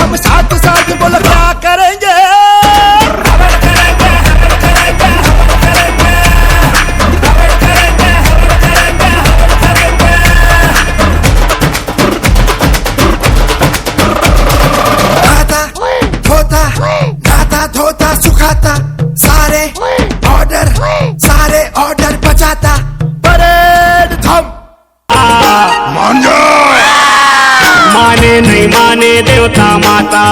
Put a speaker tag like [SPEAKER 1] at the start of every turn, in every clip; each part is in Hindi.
[SPEAKER 1] हम साथ साथ बोलो क्या करेंगे। गाता धोता सुखाता सारे ऑर्डर बचाता परेड थम। मान जाओ।
[SPEAKER 2] माने नहीं माने देवता माता,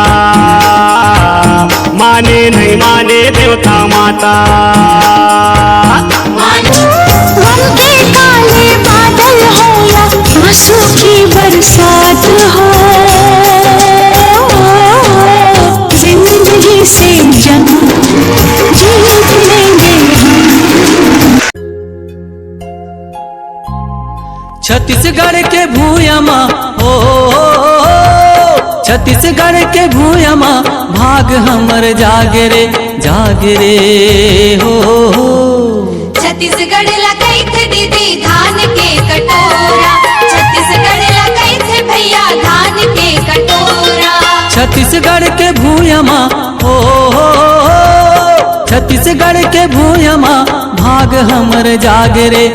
[SPEAKER 2] माने नहीं माने देवता माता।
[SPEAKER 3] मन के काले बादल हो या आंसू की बरसात हो, जिंदगी से जंग जीत लेंगे हम।
[SPEAKER 4] छत्तीसगढ़ के भूयमा हो, छत्तीसगढ़ के भूयमा भाग हमर जागे रे हो।
[SPEAKER 5] छत्तीसगढ़ लगाई थे दीदी धान के कटोरा, छत्तीसगढ़ लगाई थे भैया धान के कटोरा।
[SPEAKER 4] छत्तीसगढ़ के भूयमा हो, छत्तीसगढ़ के भूयमा भाग हमर जागे रे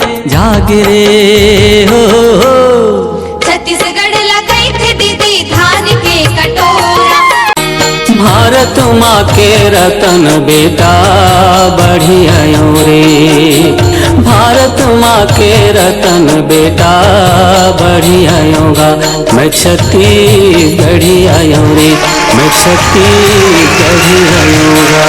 [SPEAKER 4] हो।
[SPEAKER 5] छत्तीसगढ़ लगाई थे दीदी धान के कटोरा।
[SPEAKER 4] भारत माँ के रतन बेटा बढ़िया रे, भारत माँ के रतन बेटा बढ़िया होगा। मैं छत्तीसगढ़िया रे, मैं छत्तीसगढ़िया होगा।